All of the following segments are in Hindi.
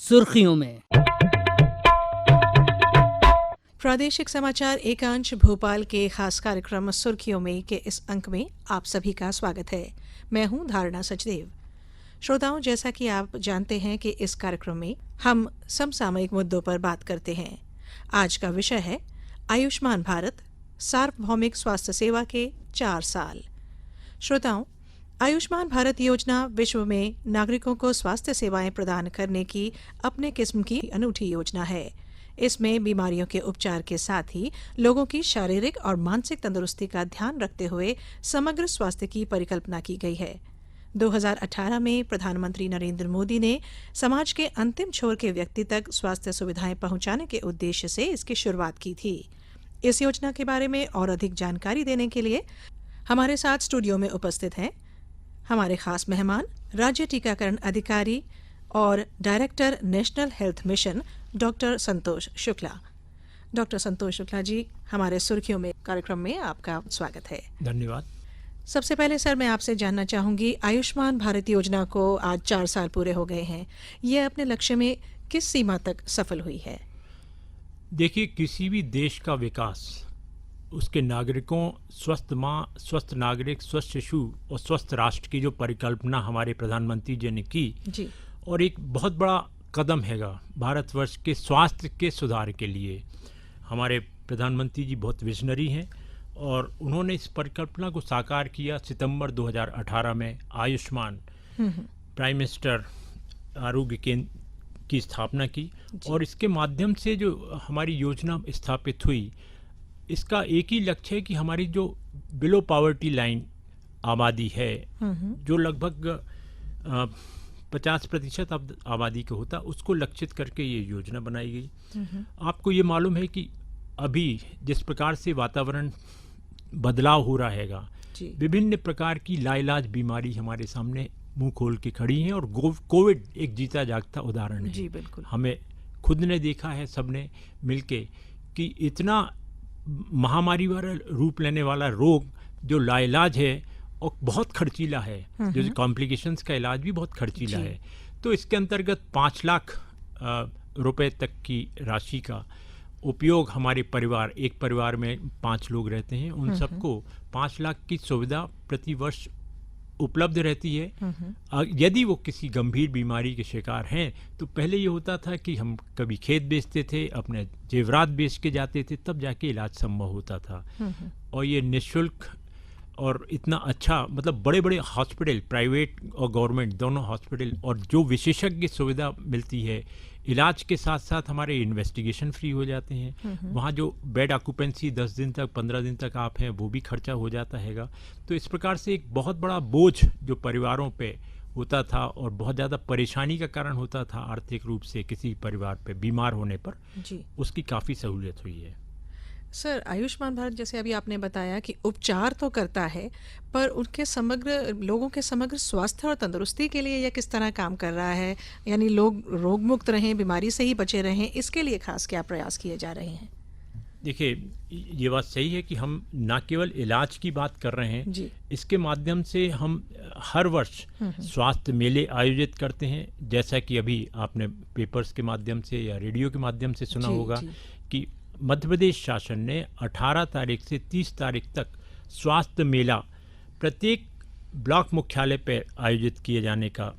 सुर्खियों में। प्रादेशिक समाचार एकांश भोपाल के खास कार्यक्रम सुर्खियों में के इस अंक में आप सभी का स्वागत है। मैं हूं धारणा सचदेव। श्रोताओं, जैसा कि आप जानते हैं कि इस कार्यक्रम में हम समसामयिक मुद्दों पर बात करते हैं। आज का विषय है आयुष्मान भारत, सार्वभौमिक स्वास्थ्य सेवा के 4 साल। श्रोताओं, आयुष्मान भारत योजना विश्व में नागरिकों को स्वास्थ्य सेवाएं प्रदान करने की अपने किस्म की अनूठी योजना है। इसमें बीमारियों के उपचार के साथ ही लोगों की शारीरिक और मानसिक तंदुरुस्ती का ध्यान रखते हुए समग्र स्वास्थ्य की परिकल्पना की गई है। 2018 में प्रधानमंत्री नरेंद्र मोदी ने समाज के अंतिम छोर के व्यक्ति तक स्वास्थ्य सुविधाएं पहुंचाने के उद्देश्य से इसकी शुरुआत की थी। इस योजना के बारे में और अधिक जानकारी देने के लिए हमारे साथ स्टूडियो में उपस्थित हैं हमारे खास मेहमान, राज्य टीकाकरण अधिकारी और director national health mission doctor Santosh Shukla. Doctor Santosh Shukla ji, हमारे सुर्खियों में कार्यक्रम में आपका स्वागत है। धन्यवाद। सबसे पहले सर, मैं आपसे जानना चाहूंगी, आयुष्मान भारत योजना को आज 4 साल पूरे हो गए हैं। यह अपने लक्ष्य में किस सीमा तक सफल हुई है? देखिए, किसी भी देश का विकास उसके नागरिकों, स्वस्थ माँ, स्वस्थ नागरिक, स्वस्थ शिशु और स्वस्थ राष्ट्र की जो परिकल्पना हमारे प्रधानमंत्री जी ने की जी। और एक बहुत बड़ा कदम हैगा भारतवर्ष के स्वास्थ्य के सुधार के लिए। हमारे प्रधानमंत्री जी बहुत विजनरी हैं और उन्होंने इस परिकल्पना को साकार किया। सितंबर 2018 में आयुष्मान प्राइम मिनिस्टर आरोग्य केंद्र की स्थापना की और इसके माध्यम से जो हमारी योजना स्थापित हुई, इसका एक ही लक्ष्य है कि हमारी जो बिलो पॉवर्टी लाइन आबादी है, जो लगभग 50% आबादी का होता, उसको लक्षित करके ये योजना बनाई गई। आपको ये मालूम है कि अभी जिस प्रकार से वातावरण बदलाव हो रहा हैगा, विभिन्न प्रकार की लाइलाज बीमारी हमारे सामने मुंह खोल के खड़ी हैं और कोविड एक जीता जागता उदाहरण है। जी, बिल्कुल। हमें खुद ने देखा है, सबने मिलके, कि इतना महामारी वाला रूप लेने वाला रोग जो लाइलाज है और बहुत खर्चीला है, जो कॉम्प्लिकेशंस का इलाज भी बहुत खर्चीला है। तो इसके अंतर्गत 5 लाख रुपए तक की राशि का उपयोग हमारे परिवार, एक परिवार में 5 लोग रहते हैं, उन सबको 5 लाख की सुविधा प्रति वर्ष उपलब्ध रहती है। यदि वो किसी गंभीर बीमारी के शिकार हैं तो पहले ये होता था कि हम कभी खेत बेचते थे, अपने जेवरात बेच के जाते थे, तब जाके इलाज संभव होता था। और ये निःशुल्क और इतना अच्छा, मतलब बड़े बड़े हॉस्पिटल, प्राइवेट और गवर्नमेंट दोनों हॉस्पिटल, और जो विशेषज्ञ सुविधा मिलती है, इलाज के साथ साथ हमारे इन्वेस्टिगेशन फ्री हो जाते हैं। वहाँ जो बेड ऑक्यूपेंसी 10 दिन तक, 15 दिन तक आप हैं, वो भी खर्चा हो जाता हैगा। तो इस प्रकार से एक बहुत बड़ा बोझ जो परिवारों पे होता था और बहुत ज़्यादा परेशानी का कारण होता था आर्थिक रूप से किसी परिवार पे बीमार होने पर, उसकी काफ़ी सहूलियत हुई है। सर, आयुष्मान भारत जैसे अभी आपने बताया कि उपचार तो करता है, पर उनके समग्र लोगों के समग्र स्वास्थ्य और तंदुरुस्ती के लिए यह किस तरह काम कर रहा है? यानी लोग रोग मुक्त रहें, बीमारी से ही बचे रहें, इसके लिए खास क्या प्रयास किए जा रहे हैं? देखिए, ये बात सही है कि हम ना केवल इलाज की बात कर रहे हैं, इसके माध्यम से हम हर वर्ष स्वास्थ्य मेले आयोजित करते हैं। जैसा कि अभी आपने पेपर्स के माध्यम से या रेडियो के माध्यम से सुना होगा कि मध्य प्रदेश शासन ने 18 तारीख से 30 तारीख तक स्वास्थ्य मेला प्रत्येक ब्लॉक मुख्यालय पर आयोजित किए जाने का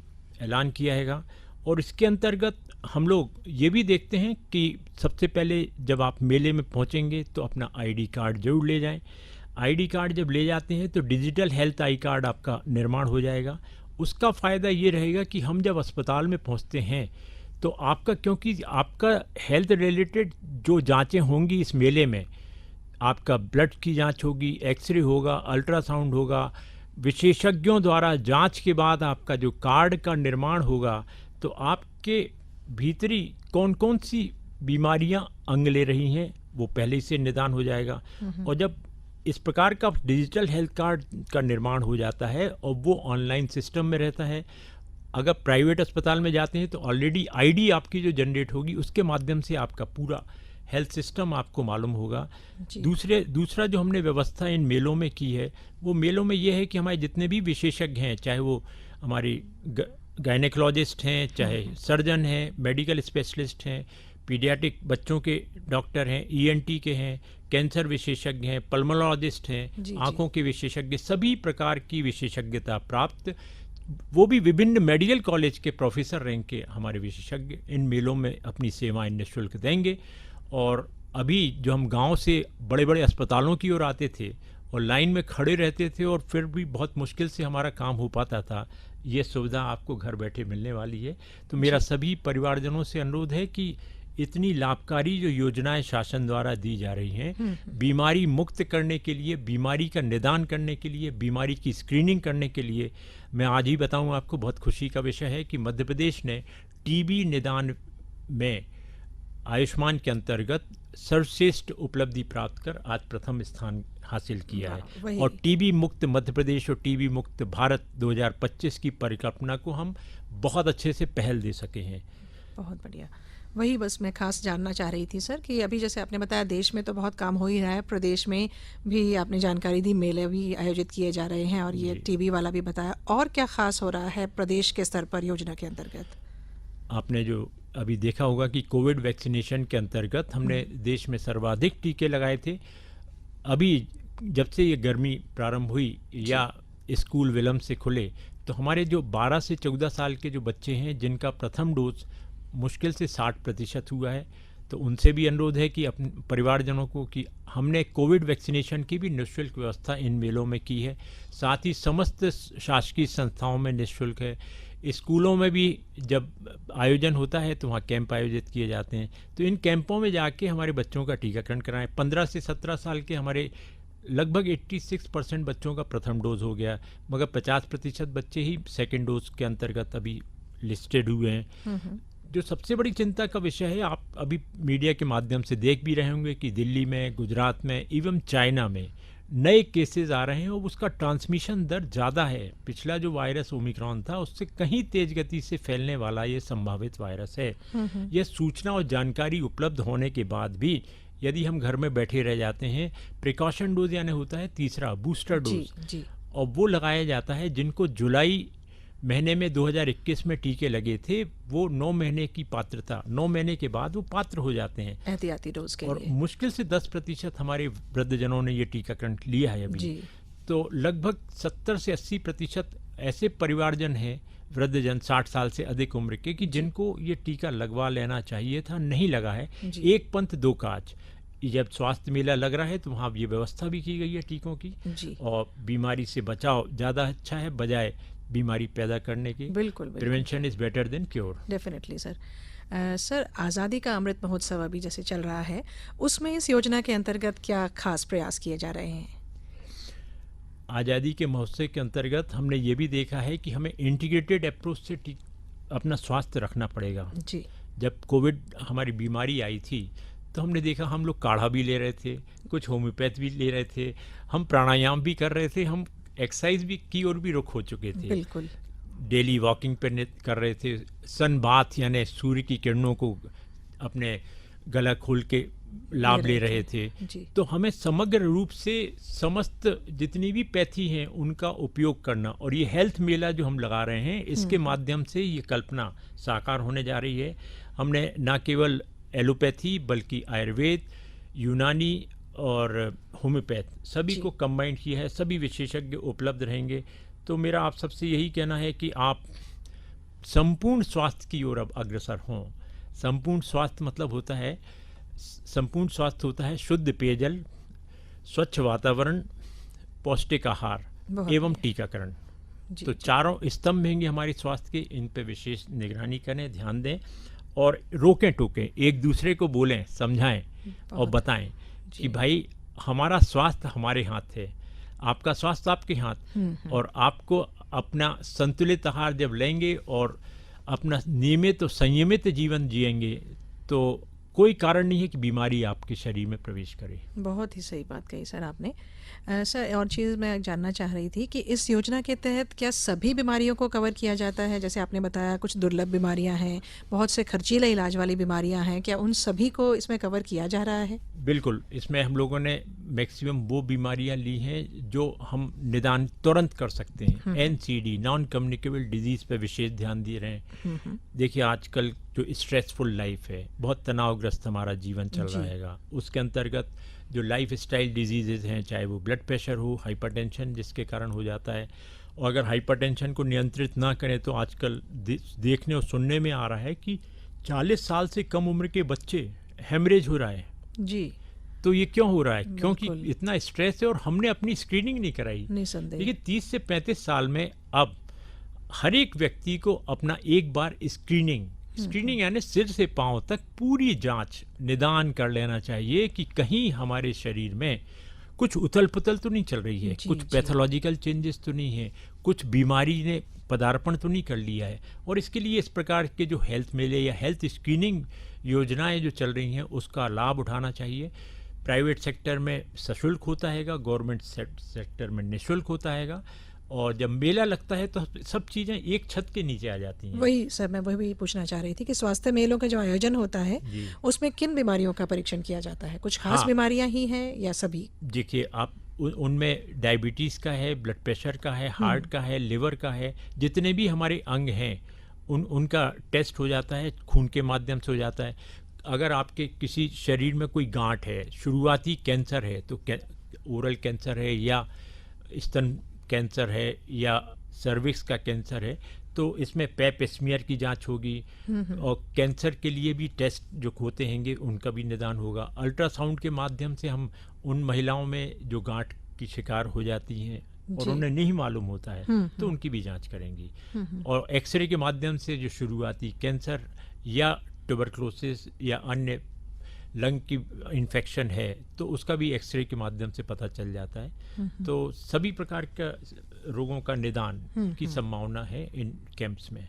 ऐलान किया हैगा। और इसके अंतर्गत हम लोग ये भी देखते हैं कि सबसे पहले जब आप मेले में पहुंचेंगे तो अपना आईडी कार्ड जरूर ले जाएं। आईडी कार्ड जब ले जाते हैं तो डिजिटल हेल्थ आई कार्ड आपका निर्माण हो जाएगा। उसका फ़ायदा ये रहेगा कि हम जब अस्पताल में पहुंचते हैं तो आपका, क्योंकि आपका हेल्थ रिलेटेड जो जांचें होंगी इस मेले में, आपका ब्लड की जांच होगी, एक्सरे होगा, अल्ट्रासाउंड होगा, विशेषज्ञों द्वारा जांच के बाद आपका जो कार्ड का निर्माण होगा, तो आपके भीतरी कौन कौन सी बीमारियां अंग ले रही हैं वो पहले से निदान हो जाएगा। और जब इस प्रकार का डिजिटल हेल्थ कार्ड का निर्माण हो जाता है और वो ऑनलाइन सिस्टम में रहता है, अगर प्राइवेट अस्पताल में जाते हैं तो ऑलरेडी आईडी आपकी जो जनरेट होगी उसके माध्यम से आपका पूरा हेल्थ सिस्टम आपको मालूम होगा। दूसरा जो हमने व्यवस्था इन मेलों में की है, वो मेलों में ये है कि हमारे जितने भी विशेषज्ञ हैं, चाहे वो हमारी गायनेकोलॉजिस्ट हैं, चाहे सर्जन हैं, मेडिकल स्पेशलिस्ट हैं, पीडियाट्रिक बच्चों के डॉक्टर हैं, ईएनटी के हैं, कैंसर विशेषज्ञ हैं, पल्मोलॉजिस्ट हैं, आंखों के विशेषज्ञ, सभी प्रकार की विशेषज्ञता प्राप्त, वो भी विभिन्न मेडिकल कॉलेज के प्रोफेसर रैंक के हमारे विशेषज्ञ इन मेलों में अपनी सेवाएं निःशुल्क देंगे। और अभी जो हम गांव से बड़े बड़े अस्पतालों की ओर आते थे और लाइन में खड़े रहते थे और फिर भी बहुत मुश्किल से हमारा काम हो पाता था, ये सुविधा आपको घर बैठे मिलने वाली है। तो मेरा सभी परिवारजनों से अनुरोध है कि इतनी लाभकारी जो योजनाएं शासन द्वारा दी जा रही हैं, बीमारी मुक्त करने के लिए, बीमारी का निदान करने के लिए, बीमारी की स्क्रीनिंग करने के लिए, मैं आज ही बताऊं आपको, बहुत खुशी का विषय है कि मध्य प्रदेश ने टीबी निदान में आयुष्मान के अंतर्गत सर्वश्रेष्ठ उपलब्धि प्राप्त कर आज प्रथम स्थान हासिल किया है। और टीबी मुक्त मध्य प्रदेश और टीबी मुक्त भारत 2025 की परिकल्पना को हम बहुत अच्छे से पहल दे सके हैं। बहुत बढ़िया। वही बस मैं खास जानना चाह रही थी सर कि अभी जैसे आपने बताया देश में तो बहुत काम हो ही रहा है, प्रदेश में भी आपने जानकारी दी, मेले भी आयोजित किए जा रहे हैं और ये टीबी वाला भी बताया, और क्या खास हो रहा है प्रदेश के स्तर पर योजना के अंतर्गत? आपने जो अभी देखा होगा कि कोविड वैक्सीनेशन के अंतर्गत हमने देश में सर्वाधिक टीके लगाए थे। अभी जब से ये गर्मी प्रारंभ हुई या स्कूल विलंब से खुले, तो हमारे जो 12 से 14 साल के जो बच्चे हैं जिनका प्रथम डोज मुश्किल से 60% हुआ है, तो उनसे भी अनुरोध है कि अपने परिवारजनों को कि हमने कोविड वैक्सीनेशन की भी निःशुल्क व्यवस्था इन मेलों में की है। साथ ही समस्त शासकीय संस्थाओं में निःशुल्क है। स्कूलों में भी जब आयोजन होता है तो वहाँ कैंप आयोजित किए जाते हैं, तो इन कैंपों में जाके हमारे बच्चों का टीकाकरण कराएं। 15 से 17 साल के हमारे लगभग 86% बच्चों का प्रथम डोज हो गया, मगर 50% बच्चे ही सेकेंड डोज के अंतर्गत अभी लिस्टेड हुए हैं। जो सबसे बड़ी चिंता का विषय है, आप अभी मीडिया के माध्यम से देख भी रहे होंगे कि दिल्ली में, गुजरात में, इवन चाइना में नए केसेस आ रहे हैं और उसका ट्रांसमिशन दर ज़्यादा है। पिछला जो वायरस ओमिक्रॉन था उससे कहीं तेज गति से फैलने वाला ये संभावित वायरस है। यह सूचना और जानकारी उपलब्ध होने के बाद भी यदि हम घर में बैठे रह जाते हैं, प्रिकॉशन डोज यानी होता है तीसरा बूस्टर डोज, और वो लगाया जाता है जिनको जुलाई महीने में 2021 में टीके लगे थे, वो 9 महीने की पात्रता, 9 महीने के बाद वो पात्र हो जाते हैं एहतियाती डोज के और लिए। मुश्किल से 10% हमारे वृद्धजनों ने ये टीकाकरण लिया है अभी। तो लगभग 70 से 80% ऐसे परिवारजन हैं, वृद्धजन 60 साल से अधिक उम्र के, कि जिनको ये टीका लगवा लेना चाहिए था, नहीं लगा है। एक पंथ दो काज, जब स्वास्थ्य मेला लग रहा है तो वहाँ ये व्यवस्था भी की गई है टीकों की, और बीमारी से बचाव ज़्यादा अच्छा है बजाय बीमारी पैदा करने की। बिल्कुल, prevention is better than cure. Definitely sir. Sir, आज़ादी का अमृत महोत्सव अभी जैसे चल रहा है, उसमें इस योजना के अंतर्गत क्या खास प्रयास किए जा रहे हैं? आज़ादी के महोत्सव के अंतर्गत हमने ये भी देखा है कि हमें इंटीग्रेटेड अप्रोच से अपना स्वास्थ्य रखना पड़ेगा। जब कोविड हमारी बीमारी आई थी तो हमने देखा हम लोग काढ़ा भी ले रहे थे, कुछ होम्योपैथ भी ले रहे थे, हम प्राणायाम भी कर रहे थे, हम एक्सरसाइज भी की और भी रुक हो चुके थे। बिल्कुल। डेली वॉकिंग पे कर रहे थे, सन बाथ यानी सूर्य की किरणों को अपने गला खोल के लाभ ले रहे थे। तो हमें समग्र रूप से समस्त जितनी भी पैथी हैं उनका उपयोग करना, और ये हेल्थ मेला जो हम लगा रहे हैं इसके माध्यम से ये कल्पना साकार होने जा रही है। हमने न केवल एलोपैथी बल्कि आयुर्वेद, यूनानी और होम्योपैथ सभी को कंबाइन किया है, सभी विशेषज्ञ उपलब्ध रहेंगे। तो मेरा आप सबसे यही कहना है कि आप संपूर्ण स्वास्थ्य की ओर अब अग्रसर हों। संपूर्ण स्वास्थ्य मतलब होता है, संपूर्ण स्वास्थ्य होता है शुद्ध पेयजल, स्वच्छ वातावरण, पौष्टिक आहार एवं टीकाकरण। तो चारों स्तंभ होंगे हमारे स्वास्थ्य के, इन पे विशेष निगरानी करें, ध्यान दें और रोकें टोकें, एक दूसरे को बोलें, समझाएं और बताएं कि भाई हमारा स्वास्थ्य हमारे हाथ है, आपका स्वास्थ्य आपके हाथ। और आपको अपना संतुलित आहार जब लेंगे और अपना नियमित और संयमित जीवन जिएंगे तो कोई कारण नहीं है कि बीमारी आपके शरीर में प्रवेश करे। बहुत ही सही बात कही सर आपने। सर और चीज़ मैं जानना चाह रही थी कि इस योजना के तहत क्या सभी बीमारियों को कवर किया जाता है? जैसे आपने बताया कुछ दुर्लभ बीमारियां हैं, बहुत से खर्चीले इलाज वाली बीमारियां हैं, क्या उन सभी को इसमें कवर किया जा रहा है? बिल्कुल, इसमें हम लोगों ने मैक्सिमम वो बीमारियां ली हैं जो हम निदान तुरंत कर सकते हैं। NCD, नॉन कम्युनिकेबल डिजीज पे विशेष ध्यान दे रहे हैं। देखिए आजकल जो स्ट्रेसफुल लाइफ है, बहुत तनावग्रस्त हमारा जीवन चल रहा है, उसके अंतर्गत जो लाइफ स्टाइल डिजीजेज हैं, चाहे वो ब्लड प्रेशर हो, हाइपरटेंशन जिसके कारण हो जाता है, और अगर हाइपरटेंशन को नियंत्रित ना करें तो आजकल देखने और सुनने में आ रहा है कि 40 साल से कम उम्र के बच्चे हेमरेज हो रहा है जी। तो ये क्यों हो रहा है? क्योंकि इतना स्ट्रेस है और हमने अपनी स्क्रीनिंग नहीं कराई। देखिए 30 से 35 साल में अब हर एक व्यक्ति को अपना एक बार स्क्रीनिंग यानी सिर से पांव तक पूरी जांच निदान कर लेना चाहिए कि कहीं हमारे शरीर में कुछ उथल पुथल तो नहीं चल रही है, कुछ पैथोलॉजिकल चेंजेस तो नहीं है, कुछ बीमारी ने पदार्पण तो नहीं कर लिया है। और इसके लिए इस प्रकार के जो हेल्थ मेले या हेल्थ स्क्रीनिंग योजनाएं जो चल रही हैं उसका लाभ उठाना चाहिए। प्राइवेट सेक्टर में सशुल्क होता हैगा, गवर्नमेंट सेक्टर में निःशुल्क होता हैगा, और जब मेला लगता है तो सब चीज़ें एक छत के नीचे आ जाती हैं। वही सर मैं वही पूछना चाह रही थी कि स्वास्थ्य मेलों का जो आयोजन होता है उसमें किन बीमारियों का परीक्षण किया जाता है? कुछ खास बीमारियां ही हैं या सभी? देखिए आप उनमें डायबिटीज़ का है, ब्लड प्रेशर का है, हार्ट का है, लिवर का है, जितने भी हमारे अंग हैं उनका टेस्ट हो जाता है, खून के माध्यम से हो जाता है। अगर आपके किसी शरीर में कोई गांठ है, शुरुआती कैंसर है, तो ओरल कैंसर है या स्तन कैंसर है या सर्विक्स का कैंसर है, तो इसमें पैप स्मीयर की जांच होगी, और कैंसर के लिए भी टेस्ट जो होते हैंगे उनका भी निदान होगा। अल्ट्रासाउंड के माध्यम से हम उन महिलाओं में जो गांठ की शिकार हो जाती हैं और उन्हें नहीं मालूम होता है तो उनकी भी जांच करेंगी। और एक्सरे के माध्यम से जो शुरुआती कैंसर या ट्यूबरक्लोसिस या अन्य लंग की इन्फेक्शन है तो उसका भी एक्सरे के माध्यम से पता चल जाता है। तो सभी प्रकार का रोगों का निदान की संभावना है इन कैंप्स में।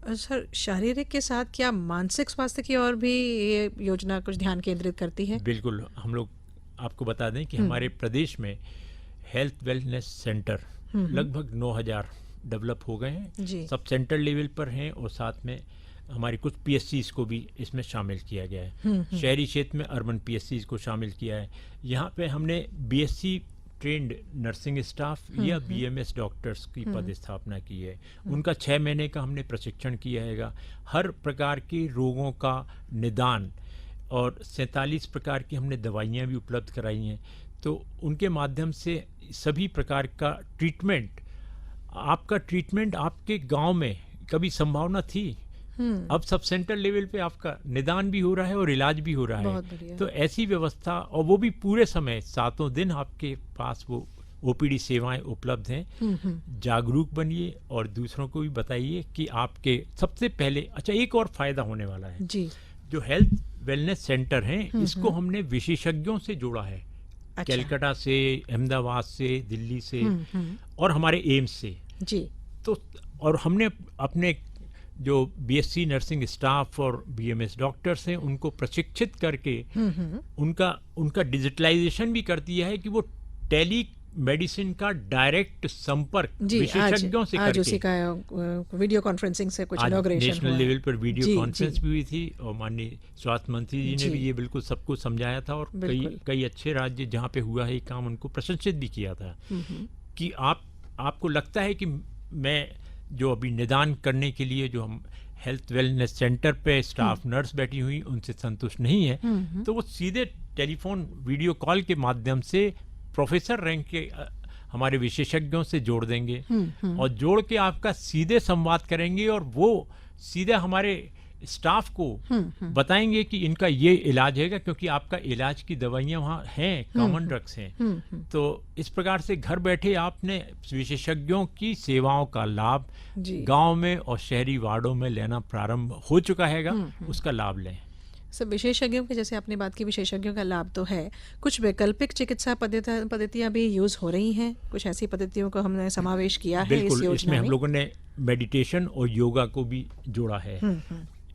सर शारीरिक के साथ क्या मानसिक स्वास्थ्य की ओर भी ये योजना कुछ ध्यान केंद्रित करती है? बिल्कुल, हम लोग आपको बता दें कि हमारे प्रदेश में हेल्थ वेलनेस सेंटर लगभग 9000 डेवलप हो गए हैं, सब सेंटर लेवल पर हैं, और साथ में हमारी कुछ PSCs को भी इसमें शामिल किया गया है। शहरी क्षेत्र में अर्बन PSCs को शामिल किया है। यहाँ पे हमने BSc ट्रेंड नर्सिंग स्टाफ या BMS डॉक्टर्स की पदस्थापना की है। उनका 6 महीने का हमने प्रशिक्षण किया है। हर प्रकार के रोगों का निदान और 47 प्रकार की हमने दवाइयाँ भी उपलब्ध कराई हैं। तो उनके माध्यम से सभी प्रकार का ट्रीटमेंट, आपका ट्रीटमेंट आपके गांव में कभी संभावना थी, अब सब सेंटर लेवल पे आपका निदान भी हो रहा है और इलाज भी हो रहा है। तो ऐसी व्यवस्था, और वो भी पूरे समय 7 दिन आपके पास वो OPD सेवाएं उपलब्ध हैं। जागरूक बनिए और दूसरों को भी बताइए कि आपके सबसे पहले एक और फायदा होने वाला है जी। जो हेल्थ वेलनेस सेंटर हैं इसको हमने विशेषज्ञों से जोड़ा है। कलकत्ता से, अहमदाबाद से, दिल्ली से और हमारे एम्स से जी। तो और हमने अपने जो BSc नर्सिंग स्टाफ और BMS डॉक्टर्स हैं उनको प्रशिक्षित करके उनका डिजिटलाइजेशन भी कर दिया है कि वो टेली मेडिसिन का डायरेक्ट संपर्क विशेषज्ञों से करके। उसी का वीडियो कॉन्फ्रेंसिंग से कुछ इनॉग्रेशन नेशनल लेवल पर वीडियो कॉन्फ्रेंस भी हुई थी और माननीय स्वास्थ्य मंत्री जी ने भी ये बिल्कुल सबको समझाया था, और कई अच्छे राज्य जहाँ पे हुआ है ये काम उनको प्रशंसित भी किया था कि आपको लगता है कि मैं जो अभी निदान करने के लिए जो हम हेल्थ वेलनेस सेंटर पे स्टाफ नर्स बैठी हुई उनसे संतुष्ट नहीं है, तो वो सीधे टेलीफोन वीडियो कॉल के माध्यम से प्रोफेसर रैंक के हमारे विशेषज्ञों से जोड़ देंगे और जोड़ के आपका सीधे संवाद करेंगे, और वो सीधे हमारे स्टाफ को बताएंगे कि इनका ये इलाज है, क्योंकि आपका इलाज की दवाइयां वहाँ हैं, कॉमन ड्रग्स हैं। तो इस प्रकार से घर बैठे आपने विशेषज्ञों की सेवाओं का लाभ गांव में और शहरी वार्डों में लेना प्रारंभ हो चुका हैगा, उसका लाभ लें। सब विशेषज्ञों के, जैसे आपने बात की विशेषज्ञों का लाभ तो है, कुछ वैकल्पिक चिकित्सा पद्धतियां भी यूज हो रही हैं, कुछ ऐसी पद्धतियों को हमने समावेश किया है इस योजना में। इसमें हम लोगों ने मेडिटेशन और योगा को भी जोड़ा है।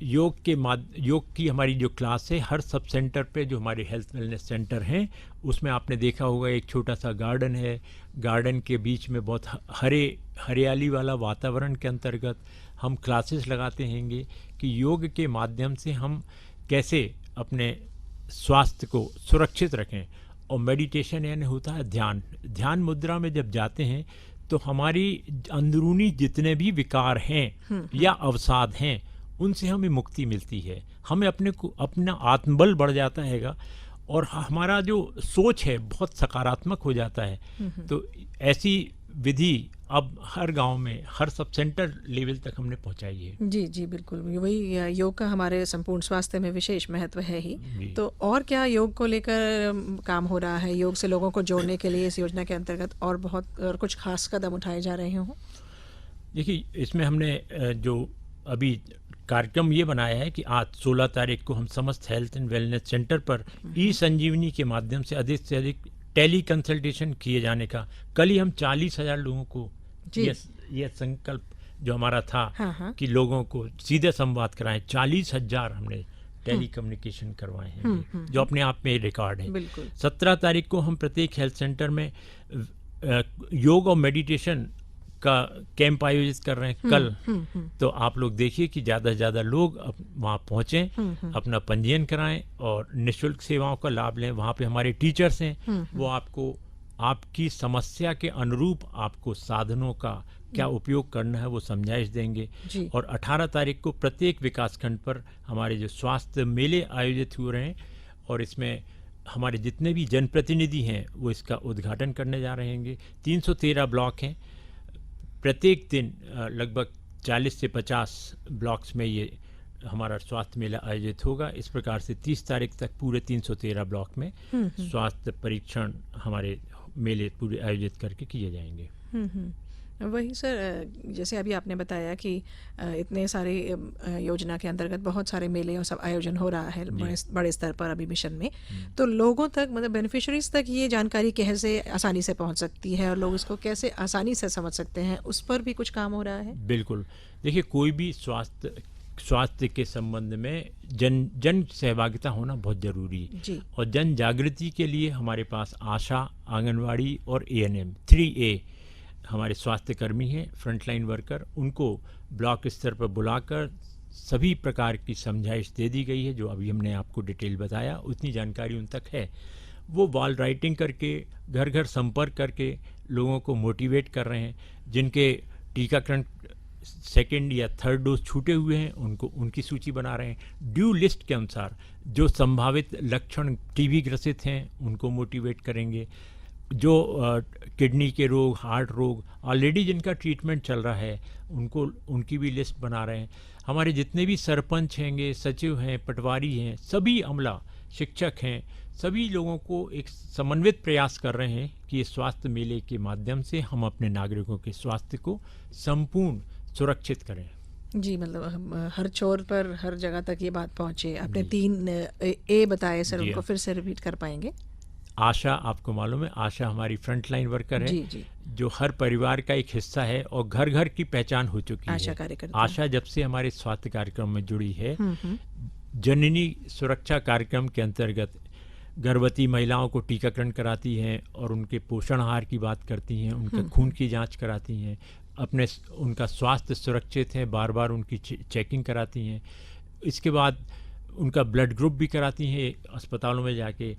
योग की हमारी जो क्लास है, हर सब सेंटर पे जो हमारे हेल्थ वेलनेस सेंटर हैं उसमें आपने देखा होगा एक छोटा सा गार्डन है। गार्डन के बीच में बहुत हरियाली वाला वातावरण के अंतर्गत हम क्लासेस लगाते हैंगे कि योग के माध्यम से हम कैसे अपने स्वास्थ्य को सुरक्षित रखें। और मेडिटेशन यानी होता है ध्यान मुद्रा में जब जाते हैं तो हमारी अंदरूनी जितने भी विकार हैं या अवसाद हैं उनसे हमें मुक्ति मिलती है, हमें अपना आत्मबल बढ़ जाता हैगा और हमारा जो सोच है बहुत सकारात्मक हो जाता है। तो ऐसी विधि अब हर गांव में, हर सब सेंटर लेवल तक हमने पहुंचाई है। जी जी बिल्कुल, वही योग का हमारे संपूर्ण स्वास्थ्य में विशेष महत्व है ही। तो और क्या योग को लेकर काम हो रहा है, योग से लोगों को जोड़ने के लिए इस योजना के अंतर्गत और कुछ खास कदम उठाए जा रहे हों? देखिए, इसमें हमने जो अभी कार्यक्रम ये बनाया है कि आज 16 तारीख को हम समस्त हेल्थ एंड वेलनेस सेंटर पर ई संजीवनी के माध्यम से अधिक टेली कंसल्टेशन किए जाने का, कल ही हम 40,000 लोगों को ये संकल्प जो हमारा था कि लोगों को सीधे संवाद कराएं, 40,000 हमने टेली कम्युनिकेशन करवाए हैं जो अपने आप में रिकॉर्ड है। 17 तारीख को हम प्रत्येक हेल्थ सेंटर में योग और मेडिटेशन का कैंप आयोजित कर रहे हैं कल। तो आप लोग देखिए कि ज़्यादा से ज़्यादा लोग वहाँ पहुँचें, अपना पंजीयन कराएं और निःशुल्क सेवाओं का लाभ लें। वहाँ पे हमारे टीचर्स हैं, वो आपको आपकी समस्या के अनुरूप आपको साधनों का क्या उपयोग करना है वो समझाइश देंगे। और 18 तारीख को प्रत्येक विकासखंड पर हमारे जो स्वास्थ्य मेले आयोजित हो रहे हैं और इसमें हमारे जितने भी जनप्रतिनिधि हैं वो इसका उद्घाटन करने जा रहे हैं। 313 ब्लॉक हैं, प्रत्येक दिन लगभग 40 से 50 ब्लॉक्स में ये हमारा स्वास्थ्य मेला आयोजित होगा। इस प्रकार से 30 तारीख तक पूरे 313 ब्लॉक में स्वास्थ्य परीक्षण हमारे मेले पूरे आयोजित करके किए जाएंगे। वही सर, जैसे अभी आपने बताया कि इतने सारे योजना के अंतर्गत बहुत सारे मेले और सब आयोजन हो रहा है बड़े स्तर पर अभी मिशन में, तो लोगों तक मतलब बेनिफिशरीज तक ये जानकारी कैसे आसानी से पहुंच सकती है और लोग इसको कैसे आसानी से समझ सकते हैं, उस पर भी कुछ काम हो रहा है? बिल्कुल, देखिए कोई भी स्वास्थ्य के संबंध में जन सहभागिता होना बहुत जरूरी है। और जन जागृति के लिए हमारे पास आशा, आंगनवाड़ी और ANM 3A हमारे स्वास्थ्य कर्मी हैं, फ्रंटलाइन वर्कर, उनको ब्लॉक स्तर पर बुलाकर सभी प्रकार की समझाइश दे दी गई है। जो अभी हमने आपको डिटेल बताया उतनी जानकारी उन तक है। वो वॉल राइटिंग करके घर घर संपर्क करके लोगों को मोटिवेट कर रहे हैं। जिनके टीकाकरण सेकेंड या थर्ड डोज छूटे हुए हैं उनकी सूची बना रहे हैं। ड्यू लिस्ट के अनुसार जो संभावित लक्षण TB ग्रसित हैं उनको मोटिवेट करेंगे। जो किडनी के रोग, हार्ट रोग ऑलरेडी जिनका ट्रीटमेंट चल रहा है उनकी भी लिस्ट बना रहे हैं। हमारे जितने भी सरपंच हैंगे, सचिव हैं, पटवारी हैं, सभी अमला, शिक्षक हैं, सभी लोगों को एक समन्वित प्रयास कर रहे हैं कि इस स्वास्थ्य मेले के माध्यम से हम अपने नागरिकों के स्वास्थ्य को संपूर्ण सुरक्षित करें। जी, मतलब हर छोर पर, हर जगह तक ये बात पहुंचे। आपने 3A बताए सर, उनको फिर से रिपीट कर पाएंगे? आशा, आपको मालूम है आशा हमारी फ्रंटलाइन वर्कर है जी। जो हर परिवार का एक हिस्सा है और घर घर की पहचान हो चुकी है। आशा कार्यकर्ता, आशा जब से हमारे स्वास्थ्य कार्यक्रम में जुड़ी है, जननी सुरक्षा कार्यक्रम के अंतर्गत गर्भवती महिलाओं को टीकाकरण कराती हैं और उनके पोषण आहार की बात करती हैं, उनका खून की जांच कराती हैं, उनका स्वास्थ्य सुरक्षित है, बार बार उनकी चेकिंग कराती हैं। इसके बाद उनका ब्लड ग्रुप भी कराती हैं अस्पतालों में जाके।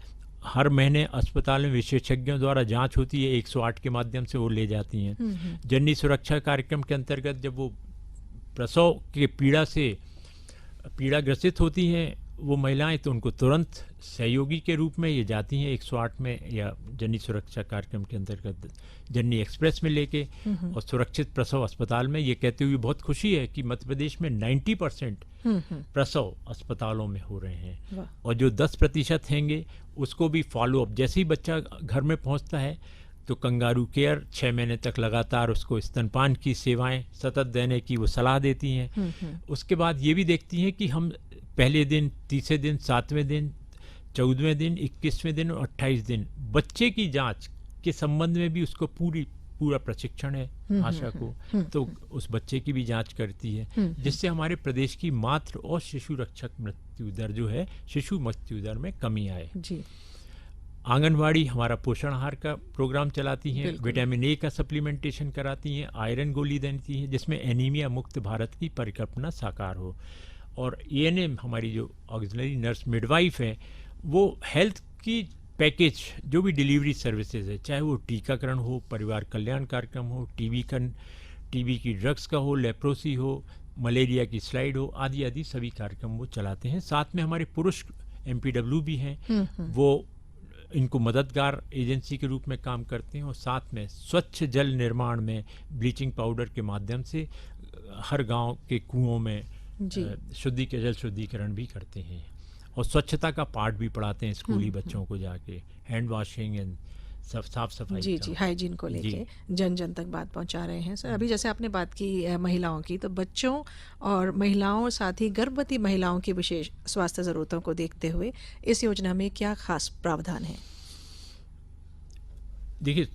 हर महीने अस्पताल में विशेषज्ञों द्वारा जांच होती है, 108 के माध्यम से वो ले जाती हैं। जननी सुरक्षा कार्यक्रम के अंतर्गत जब वो प्रसव के पीड़ा ग्रसित होती हैं वो महिलाएं, तो उनको तुरंत सहयोगी के रूप में ये जाती हैं 108 में या जननी सुरक्षा कार्यक्रम के अंतर्गत जननी एक्सप्रेस में लेके और सुरक्षित प्रसव अस्पताल में। ये कहते हुए बहुत खुशी है कि मध्य प्रदेश में 90% प्रसव अस्पतालों में हो रहे हैं और जो 10% हैंगे उसको भी फॉलो अप, जैसे ही बच्चा घर में पहुंचता है तो कंगारू केयर 6 महीने तक लगातार उसको स्तनपान की सेवाएं सतत देने की वो सलाह देती हैं। उसके बाद ये भी देखती हैं कि हम पहले दिन, तीसरे दिन, 7वें दिन, 14वें दिन, 21वें दिन और 28 दिन बच्चे की जांच के संबंध में भी उसको पूरी पूरा प्रशिक्षण है आशा को, तो उस बच्चे की भी जांच करती है, जिससे हमारे प्रदेश की मातृ और शिशु रक्षक मृत्यु दर जो है, शिशु मृत्यु दर में कमी आए जी। आंगनवाड़ी हमारा पोषण आहार का प्रोग्राम चलाती हैं, विटामिन ए का सप्लीमेंटेशन कराती हैं, आयरन गोली देती हैं, जिसमें एनीमिया मुक्त भारत की परिकल्पना साकार हो। और एएनएम हमारी जो ऑक्सिलरी नर्स मिडवाइफ है, वो हेल्थ की पैकेज जो भी डिलीवरी सर्विसेज है, चाहे वो टीकाकरण हो, परिवार कल्याण कार्यक्रम हो, टीबी की ड्रग्स का हो, लेप्रोसी हो, मलेरिया की स्लाइड हो, आदि आदि सभी कार्यक्रम वो चलाते हैं। साथ में हमारे पुरुष एमपीडब्ल्यू भी हैं, वो इनको मददगार एजेंसी के रूप में काम करते हैं, और साथ में स्वच्छ जल निर्माण में ब्लीचिंग पाउडर के माध्यम से हर गांव के कुओं में जल शुद्धिकरण भी करते हैं, और स्वच्छता का पाठ भी पढ़ाते हैं स्कूली बच्चों को जाके, हैंड वॉशिंग एंड साफ सफाई जी हाइजीन को लेके जन जन तक बात पहुंचा रहे हैं सर। अभी जैसे आपने बात की महिलाओं की, तो बच्चों और महिलाओं, साथ ही गर्भवती महिलाओं की विशेष स्वास्थ्य ज़रूरतों को देखते हुए इस योजना में क्या खास प्रावधान है? देखिए,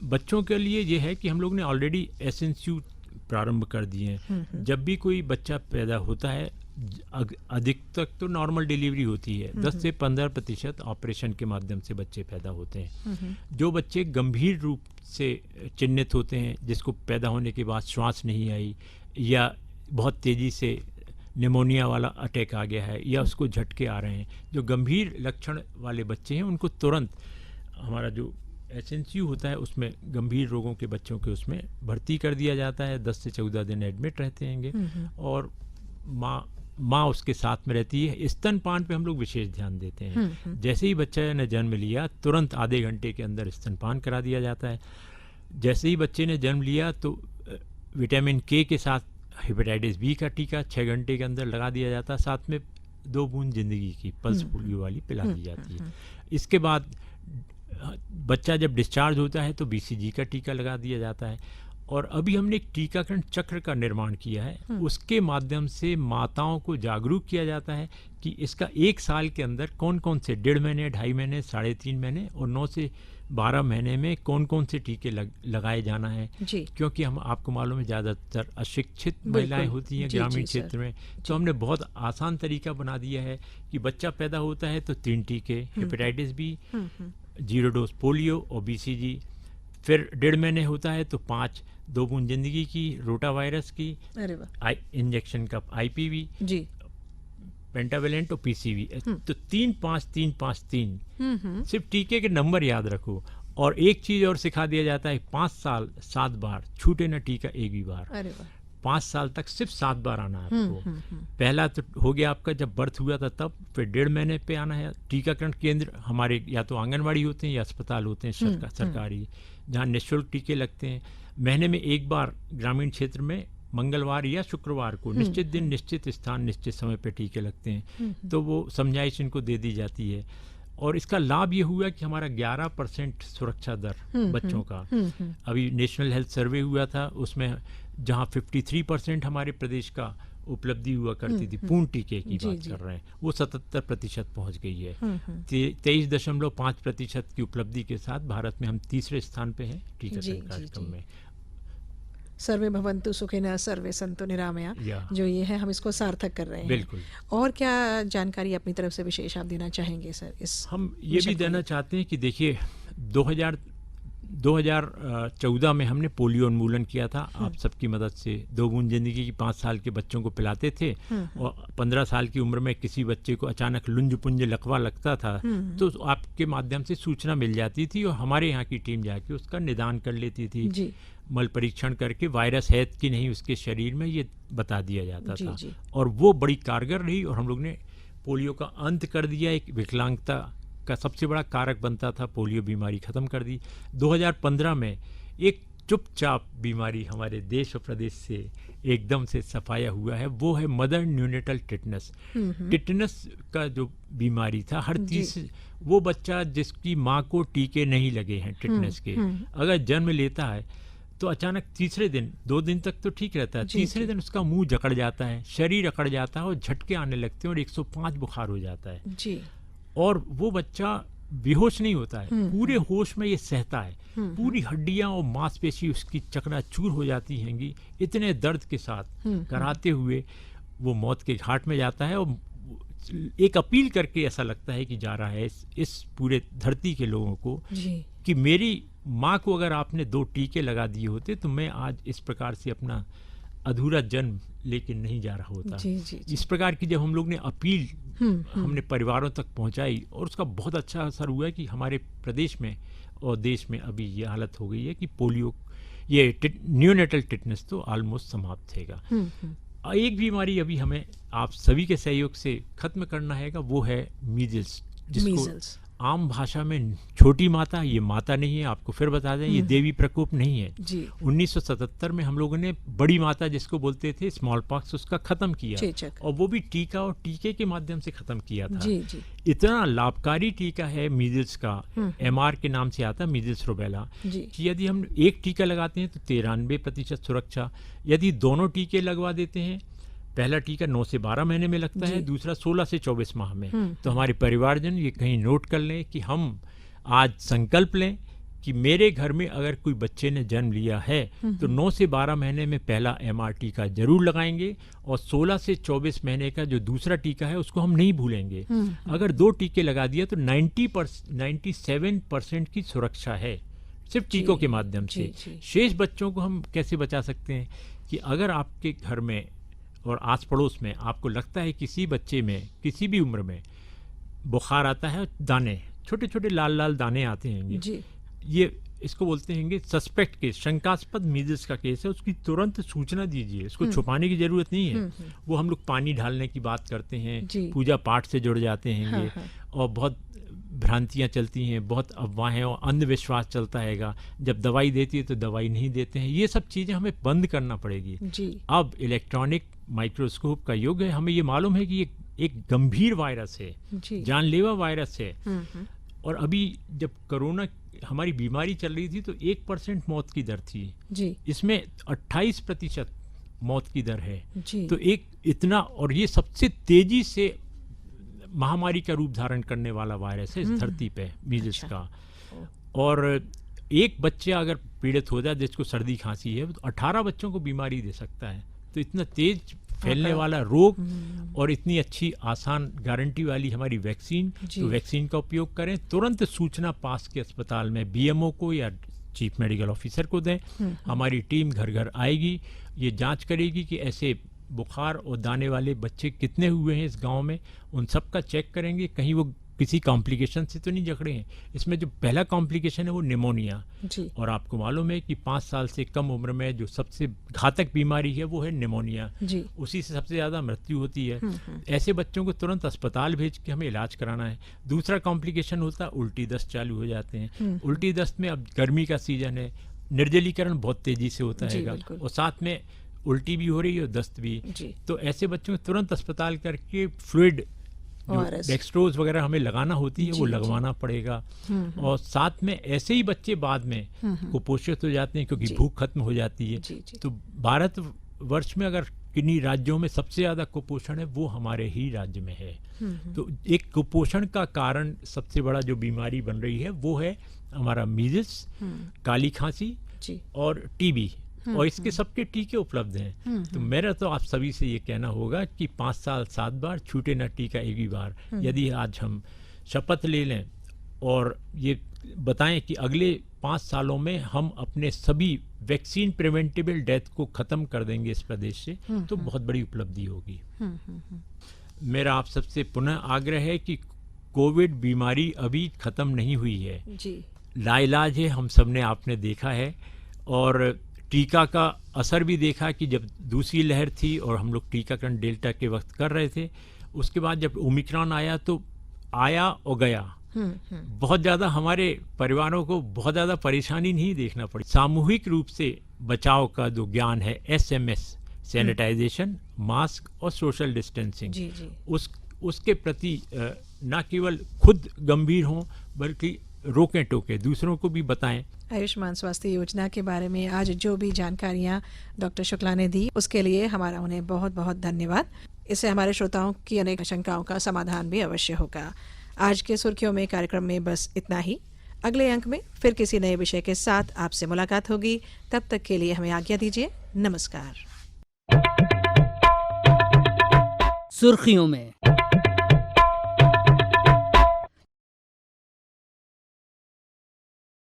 बच्चों के लिए ये है कि हम लोग ने ऑलरेडी एसएनसीयू प्रारंभ कर दिए हैं। जब भी कोई बच्चा पैदा होता है, अधिक तक तो नॉर्मल डिलीवरी होती है, 10 से 15% ऑपरेशन के माध्यम से बच्चे पैदा होते हैं। जो बच्चे गंभीर रूप से चिन्हित होते हैं, जिसको पैदा होने के बाद श्वास नहीं आई, या बहुत तेज़ी से निमोनिया वाला अटैक आ गया है, या उसको झटके आ रहे हैं, जो गंभीर लक्षण वाले बच्चे हैं, उनको तुरंत हमारा जो एसएनसीयू होता है उसमें गंभीर रोगों के बच्चों के उसमें भर्ती कर दिया जाता है। 10 से 14 दिन एडमिट रहते हैं, और माँ उसके साथ में रहती है। स्तनपान पे हम लोग विशेष ध्यान देते हैं। जैसे ही बच्चा ने जन्म लिया, तुरंत आधे घंटे के अंदर स्तनपान करा दिया जाता है। जैसे ही बच्चे ने जन्म लिया, तो विटामिन के साथ हेपेटाइटिस बी का टीका 6 घंटे के अंदर लगा दिया जाता है। साथ में 2 बूंद जिंदगी की पल्स पोलियो वाली पिला दी जाती है। इसके बाद बच्चा जब डिस्चार्ज होता है तो बीसीजी का टीका लगा दिया जाता है। और अभी हमने एक टीकाकरण चक्र का निर्माण किया है, उसके माध्यम से माताओं को जागरूक किया जाता है कि इसका 1 साल के अंदर कौन कौन से 1.5 महीने, 2.5 महीने, 3.5 महीने और 9 से 12 महीने में कौन कौन से टीके लगाए जाना है। क्योंकि हम आपको मालूम है ज़्यादातर अशिक्षित महिलाएं होती हैं ग्रामीण क्षेत्र में, तो हमने बहुत आसान तरीका बना दिया है कि बच्चा पैदा होता है तो 3 टीके, हेपेटाइटिस बी, 0 डोज पोलियो और बीसीजी। फिर 1.5 महीने होता है तो 5, 2 बूंद जिंदगी की, रोटा वायरस की, इंजेक्शन का आईपीवी, पेंटावेलेंट और पीसीवी। तो 3-5-3-5-3 सिर्फ टीके के नंबर याद रखो। और एक चीज और सिखा दिया जाता है, 5 साल 7 बार, छूटे ना टीका एक भी बार। 5 साल तक सिर्फ 7 बार आना है आपको। पहला तो हो गया आपका जब बर्थ हुआ था तब, फिर 1.5 महीने पे आना है। टीकाकरण केंद्र हमारे या तो आंगनवाड़ी होते हैं या अस्पताल होते हैं सरकारी, जहाँ निःशुल्क टीके लगते हैं। महीने में 1 बार ग्रामीण क्षेत्र में मंगलवार या शुक्रवार को निश्चित दिन, निश्चित स्थान, निश्चित समय पे टीके लगते हैं। तो वो समझाइश इनको दे दी जाती है। और इसका लाभ ये हुआ कि हमारा 11% सुरक्षा दर बच्चों का, अभी नेशनल हेल्थ सर्वे हुआ था, उसमें जहाँ 53% हमारे प्रदेश का उपलब्धि हुआ करती थी, पूर्ण टीके की बात कर रहे हैं, वो 77% पहुंच गई है। 23.5% की उपलब्धि के साथ भारत में हम 3रे स्थान पे हैं टीकाकरण कार्यक्रम में। सर्वे भवन्तु सुखिनः सर्वे सन्तु निरामया, जो ये है हम इसको सार्थक कर रहे हैं। बिल्कुल। और क्या जानकारी अपनी तरफ से विशेष आप देना चाहेंगे सर? हम ये भी देना चाहते हैं कि देखिए 2014 में हमने पोलियो उन्मूलन किया था आप सबकी मदद से। 2 बूंद जिंदगी की 5 साल के बच्चों को पिलाते थे, और 15 साल की उम्र में किसी बच्चे को अचानक लुंज पुंज लकवा लगता था तो आपके माध्यम से सूचना मिल जाती थी, और हमारे यहाँ की टीम जाके उसका निदान कर लेती थी। मल परीक्षण करके वायरस है कि नहीं उसके शरीर में, ये बता दिया जाता था। और वो बड़ी कारगर रही, और हम लोग ने पोलियो का अंत कर दिया। एक विकलांगता का सबसे बड़ा कारक बनता था, पोलियो बीमारी खत्म कर दी। 2015 में एक चुपचाप बीमारी हमारे देश और प्रदेश से एकदम से सफाया हुआ है, वो है मदर न्यूनेटल टिटनस। टिटनस का जो बीमारी था, हर वो बच्चा जिसकी माँ को टीके नहीं लगे हैं टिटनस के, अगर जन्म लेता है तो अचानक 3रे दिन, 2 दिन तक तो ठीक रहता है, 3रे दिन उसका मुंह जकड़ जाता है, शरीर अकड़ जाता है और झटके आने लगते हैं और 105 बुखार हो जाता है। और वो बच्चा बेहोश नहीं होता है, पूरे होश में ये सहता है, पूरी हड्डियां और मांसपेशी उसकी चकनाचूर हो जाती हैंगी, इतने दर्द के साथ कराते हुए वो मौत के घाट में जाता है। और एक अपील करके ऐसा लगता है कि जा रहा है इस पूरे धरती के लोगों को कि मेरी माँ को अगर आपने 2 टीके लगा दिए होते तो मैं आज इस प्रकार से अपना अधूरा जन्म लेके नहीं जा रहा होता। इस प्रकार की जब हम लोग ने अपील हमने परिवारों तक पहुंचाई और उसका बहुत अच्छा असर हुआ है कि हमारे प्रदेश में और देश में अभी ये हालत हो गई है कि पोलियो, ये न्यूनेटल टिटनेस तो ऑलमोस्ट समाप्त हैगा। एक बीमारी अभी हमें आप सभी के सहयोग से खत्म करना हैगा, वो है मीजल्स, जिसको आम भाषा में छोटी माता, ये माता नहीं है, आपको फिर बता दें, ये देवी प्रकोप नहीं है। 1977 में हम लोगों ने बड़ी माता जिसको बोलते थे स्मॉल पॉक्स, उसका खत्म किया और वो भी टीका और टीके के माध्यम से खत्म किया था। इतना लाभकारी टीका है मीजल्स का, MR के नाम से आता है, मीजल्स रूबेला, कि यदि हम एक टीका लगाते हैं तो 93% सुरक्षा, यदि दोनों टीके लगवा देते हैं, पहला टीका 9 से 12 महीने में लगता है, दूसरा 16 से 24 माह में। तो हमारे परिवारजन ये कहीं नोट कर लें कि हम आज संकल्प लें कि मेरे घर में अगर कोई बच्चे ने जन्म लिया है तो 9 से 12 महीने में पहला MR टीका जरूर लगाएंगे और 16 से 24 महीने का जो दूसरा टीका है उसको हम नहीं भूलेंगे। अगर 2 टीके लगा दिया तो 97% की सुरक्षा है सिर्फ टीकों के माध्यम से। शेष बच्चों को हम कैसे बचा सकते हैं कि अगर आपके घर में और आस पड़ोस में आपको लगता है किसी बच्चे में किसी भी उम्र में बुखार आता है, दाने छोटे छोटे लाल लाल दाने आते हैं, ये इसको बोलते हैं सस्पेक्ट केस, शंकास्पद मीजल्स का केस है, उसकी तुरंत सूचना दीजिए, इसको छुपाने की जरूरत नहीं है। वो हम लोग पानी ढालने की बात करते हैं, पूजा पाठ से जुड़ जाते हैं और बहुत भ्रांतियां चलती हैं, बहुत अफवाहें और अंधविश्वास चलता हैगा। जब दवाई देती है तो दवाई नहीं देते हैं, ये सब चीज़ें हमें बंद करना पड़ेगी। अब इलेक्ट्रॉनिक माइक्रोस्कोप का युग है, हमें ये मालूम है कि ये एक गंभीर वायरस है, जानलेवा वायरस है। और अभी जब कोरोना हमारी बीमारी चल रही थी तो 1% मौत की दर थी, इसमें 28% मौत की दर है। तो एक इतना, और ये सबसे तेजी से महामारी का रूप धारण करने वाला वायरस है इस धरती पे, मीजल्स का। और एक बच्चे अगर पीड़ित हो जाए जिसको सर्दी खांसी है तो 18 बच्चों को बीमारी दे सकता है। तो इतना तेज फैलने वाला रोग और इतनी अच्छी आसान गारंटी वाली हमारी वैक्सीन, तो वैक्सीन का उपयोग करें, तुरंत सूचना पास के अस्पताल में BMO को या चीफ मेडिकल ऑफिसर को दें। हमारी टीम घर घर आएगी, ये जांच करेगी कि ऐसे बुखार और दाने वाले बच्चे कितने हुए हैं इस गांव में, उन सब का चेक करेंगे कहीं वो किसी कॉम्प्लिकेशन से तो नहीं जकड़े हैं। इसमें जो पहला कॉम्प्लिकेशन है वो निमोनिया, और आपको मालूम है कि 5 साल से कम उम्र में जो सबसे घातक बीमारी है वो है निमोनिया, उसी से सबसे ज़्यादा मृत्यु होती है। ऐसे बच्चों को तुरंत अस्पताल भेज के हमें इलाज कराना है। दूसरा कॉम्प्लिकेशन होता है उल्टी दस्त चालू हो जाते हैं। उल्टी दस्त में अब गर्मी का सीजन है, निर्जलीकरण बहुत तेजी से होता है और साथ में उल्टी भी हो रही है और दस्त भी। तो ऐसे बच्चों को तुरंत अस्पताल करके फ्लूइड डेक्सट्रोज वगैरह हमें लगाना होती है, वो लगवाना पड़ेगा। और साथ में ऐसे ही बच्चे बाद में कुपोषित हो जाते हैं क्योंकि भूख खत्म हो जाती है। तो भारतवर्ष में अगर किन्हीं राज्यों में सबसे ज़्यादा कुपोषण है वो हमारे ही राज्य में है। तो एक कुपोषण का कारण सबसे बड़ा जो बीमारी बन रही है वो है हमारा मीजल्स, काली खांसी और TB, और इसके सबके टीके उपलब्ध हैं। तो मेरा तो आप सभी से ये कहना होगा कि 5 साल 7 बार छूटे ना टीका एक भी बार। यदि आज हम शपथ ले लें और ये बताएं कि अगले 5 सालों में हम अपने सभी वैक्सीन प्रिवेंटेबल डेथ को ख़त्म कर देंगे इस प्रदेश से, तो बहुत बड़ी उपलब्धि होगी। मेरा आप सबसे पुनः आग्रह है कि कोविड बीमारी अभी ख़त्म नहीं हुई है, लाइलाज है, हम सब ने आपने देखा है। और टीका का असर भी देखा कि जब दूसरी लहर थी और हम लोग टीकाकरण डेल्टा के वक्त कर रहे थे, उसके बाद जब ओमिक्रॉन आया तो आया और गया। बहुत ज़्यादा हमारे परिवारों को बहुत ज़्यादा परेशानी नहीं देखना पड़ी। सामूहिक रूप से बचाव का जो ज्ञान है, SMS, सैनिटाइजेशन, मास्क और सोशल डिस्टेंसिंग, उसके प्रति न केवल खुद गंभीर हों बल्कि रोकें टोकें, दूसरों को भी बताएं। आयुष्मान स्वास्थ्य योजना के बारे में आज जो भी जानकारियां डॉक्टर शुक्ला ने दी उसके लिए हमारा उन्हें बहुत बहुत धन्यवाद। इससे हमारे श्रोताओं की अनेक शंकाओं का समाधान भी अवश्य होगा। आज के सुर्खियों में कार्यक्रम में बस इतना ही। अगले अंक में फिर किसी नए विषय के साथ आपसे मुलाकात होगी। तब तक के लिए हमें आज्ञा दीजिए। नमस्कार। सुर्खियों में